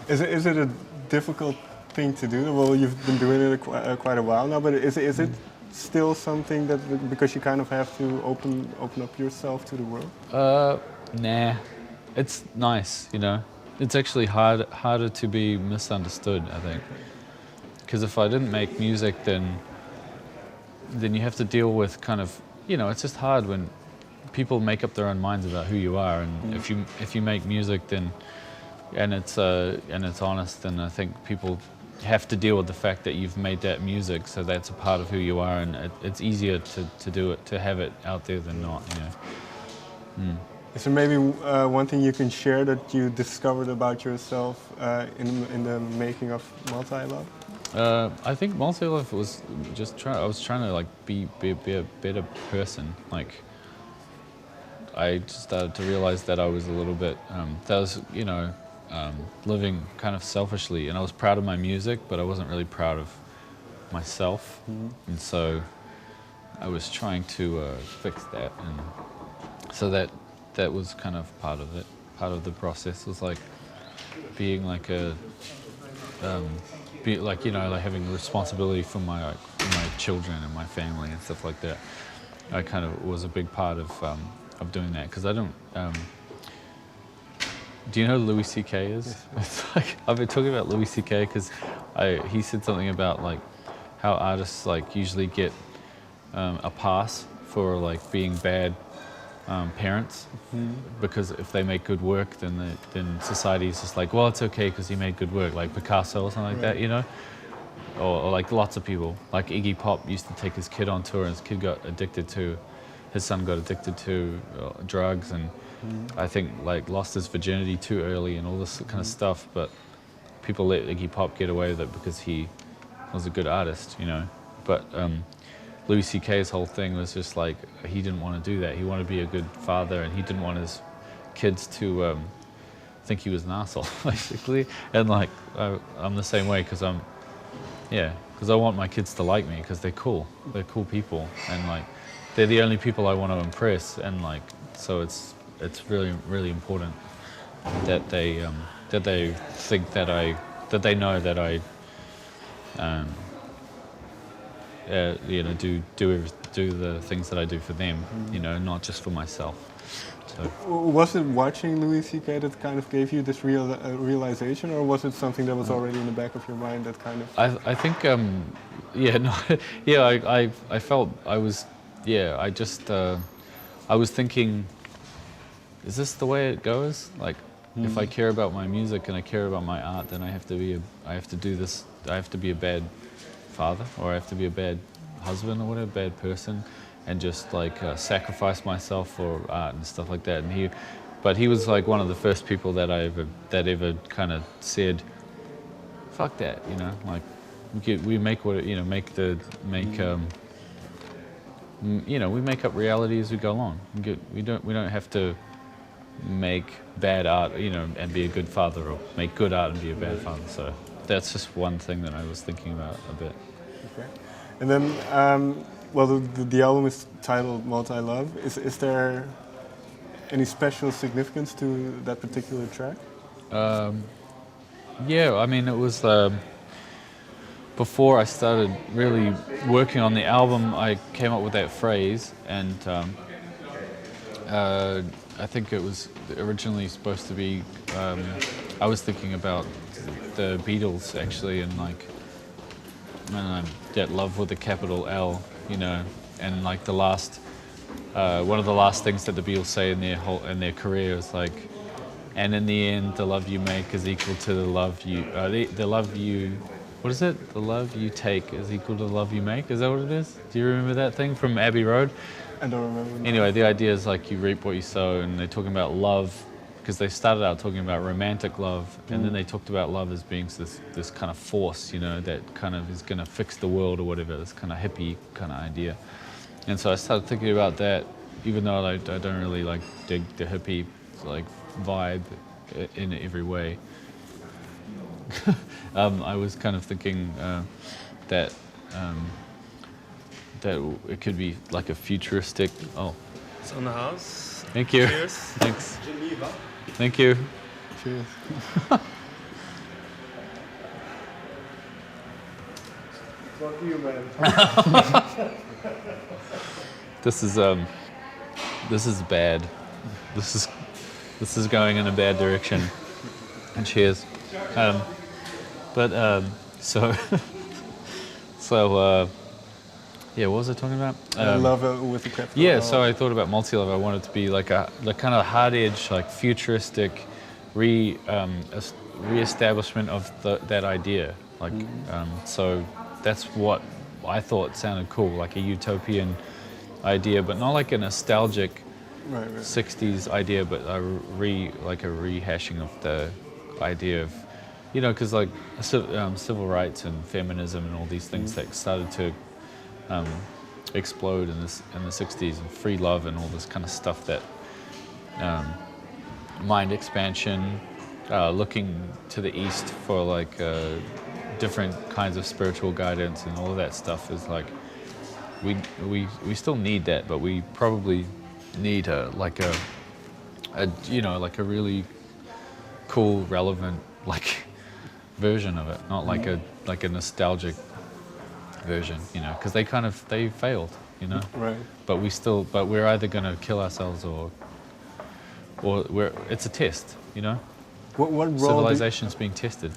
Is it a difficult thing to do? Well, you've been doing it quite a while now, but is it still something that because you kind of have to open up yourself to the world? Nah, it's nice, you know. It's actually harder to be misunderstood, I think. Because if I didn't make music, then you have to deal with kind of, you know, it's just hard when people make up their own minds about who you are, and if you make music, then and it's honest, then I think people have to deal with the fact that you've made that music, so that's a part of who you are, and it's easier to do it, to have it out there than not, you know. Is there maybe one thing you can share that you discovered about yourself in the making of Multi-Love? I think Multi-Love was just I was trying to like be a better person. Like I just started to realize that I was a little bit that was, you know, living kind of selfishly, and I was proud of my music, but I wasn't really proud of myself, and so I was trying to fix that, and so that was kind of part of it. Part of the process was like being like like, you know, like having responsibility for my children and my family and stuff like that. I kind of was a big part of doing that, because I don't. Do you know who Louis C.K. is? Yes. It's like, I've been talking about Louis C.K. because he said something about like how artists like usually get a pass for like being bad parents, because if they make good work, then society is just like, well, it's okay because he made good work, like Picasso or something like that, you know, or like lots of people, like Iggy Pop used to take his kid on tour, and his son got addicted to drugs, and I think like lost his virginity too early and all this kind of stuff, but people let Iggy Pop get away with it because he was a good artist, you know, but Louis C.K.'s whole thing was just like, he didn't want to do that. He wanted to be a good father, and he didn't want his kids to think he was an asshole, basically. And like, I'm the same way, because because I want my kids to like me, because they're cool. They're cool people, and like, they're the only people I want to impress, and like, so it's really, really important that they think that they know that I you know, do the things that I do for them, you know, not just for myself. So Was it watching Louis C.K. that kind of gave you this realization, or was it something that was already in the back of your mind that kind of? I think yeah, no, yeah, I felt I was, yeah, I just I was thinking, is this the way it goes? Like, if I care about my music and I care about my art, then I have to do this. I have to be a bad father, or I have to be a bad husband, or whatever, bad person, and just like sacrifice myself for art and stuff like that. And but he was like one of the first people that ever kind of said, "Fuck that," you know, like we make what, you know, you know, we make up reality as we go along. We don't have to make bad art, you know, and be a good father, or make good art and be a bad father. So that's just one thing that I was thinking about a bit. Okay. And then, well, the album is titled Multi-Love. Is there any special significance to that particular track? Yeah, I mean, it was before I started really working on the album, I came up with that phrase, and I think it was originally supposed to be, I was thinking about the Beatles, actually, and like, that love with a capital L, you know, and like the last, one of the last things that the Beatles say in their career is like, and in the end, the love you make is equal to the love you, the love you, what is it? The love you take is equal to the love you make. Is that what it is? Do you remember that thing from Abbey Road? I don't remember. Anyway, the idea is like you reap what you sow, and they're talking about love, because they started out talking about romantic love, and then they talked about love as being this kind of force, you know, that kind of is going to fix the world or whatever, this kind of hippie kind of idea. And so I started thinking about that, even though I don't really like dig the hippie like vibe in every way. I was kind of thinking that it could be like a futuristic. Oh, It's on the house. thank you. Cheers. Thanks. Geneva. Thank you. Cheers. Fuck you, man. This is bad. This is going in a bad direction. And cheers. So yeah, what was I talking about? Love with the craft. Yeah, so I thought about multi-love. I wanted it to be like the kind of hard edge, like futuristic re-establishment of that idea. Like, so that's what I thought sounded cool, like a utopian idea, but not like a nostalgic right. 60s idea, but like a rehashing of the idea of, you know, because like civil rights and feminism and all these things that started to explode in the 60s, and free love and all this kind of stuff, that mind expansion, looking to the east for like different kinds of spiritual guidance and all of that stuff is like, we still need that, but we probably need like a really cool, relevant like version of it, not like a nostalgic version, you know, because they failed, you know. Right. But we're either going to kill ourselves or it's a test, you know. What role Civilization's being tested.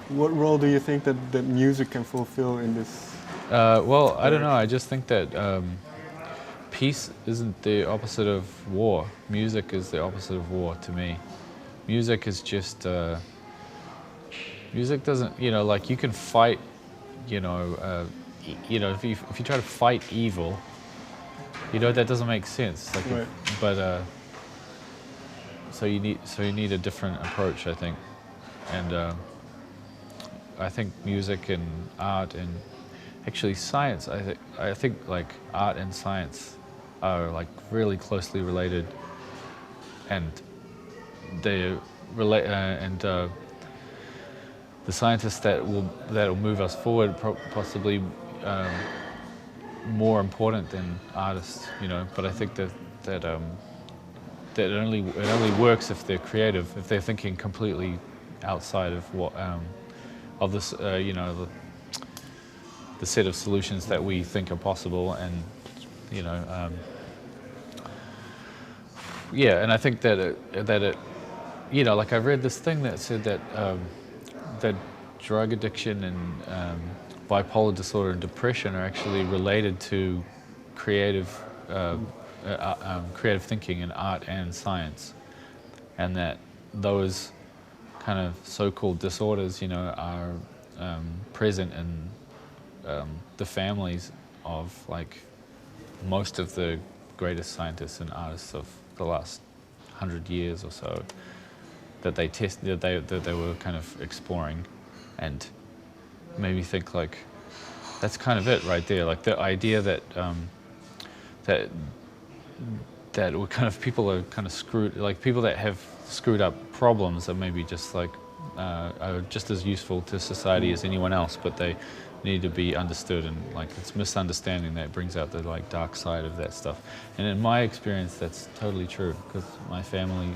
What role do you think that music can fulfill in this? Well, I don't know. I just think that peace isn't the opposite of war. Music is the opposite of war to me. Music is just music doesn't, you know, like you can fight, you know, if you try to fight evil, you know, that doesn't make sense. Like, right. But so you need a different approach, I think, and I think music and art and actually science. I think like art and science are like really closely related, and they relate the scientists that will move us forward possibly more important than artists, you know. But I think that it only works if they're creative, if they're thinking completely outside of what of this you know, the set of solutions that we think are possible, and you know yeah. And I think that it you know, like I read this thing that said that that drug addiction and bipolar disorder and depression are actually related to creative thinking in art and science, and that those kind of so-called disorders, you know, are present in the families of like most of the greatest scientists and artists of the last 100 years or so, that they were kind of exploring, and made me think like that's kind of it right there, like the idea that that we're kind of, people are kind of screwed, like people that have screwed up problems are maybe just like are just as useful to society as anyone else, but they need to be understood, and like it's misunderstanding that brings out the like dark side of that stuff. And in my experience, that's totally true, because my family,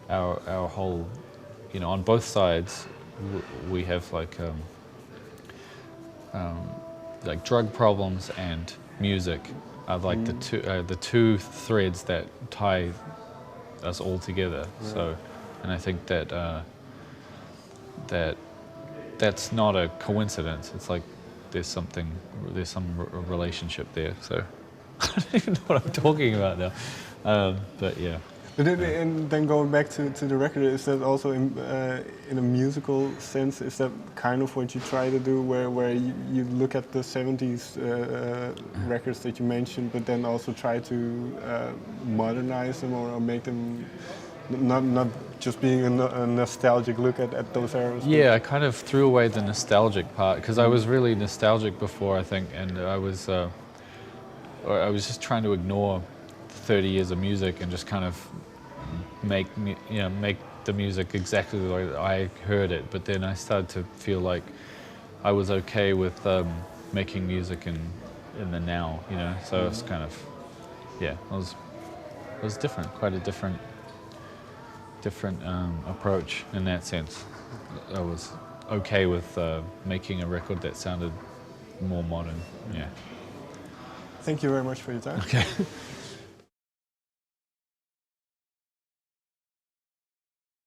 our whole, you know, on both sides, we have like drug problems and music are like the two threads that tie us all together. Yeah. So, and I think that that's not a coincidence. It's like there's some relationship there. So I don't even know what I'm talking about now. But yeah. And then going back to the record, is that also in a musical sense, is that kind of what you try to do, where you look at the 70s records that you mentioned, but then also try to modernize them or make them not just being a nostalgic look at those eras? Yeah, I kind of threw away the nostalgic part, because I was really nostalgic before, I think, and I was just trying to ignore 30 years of music and just kind of make the music exactly the way that I heard it. But then I started to feel like I was okay with making music in the now, you know. So it's kind of, yeah, it was different, quite a different approach in that sense. I was okay with making a record that sounded more modern. Yeah. Thank you very much for your time. Okay.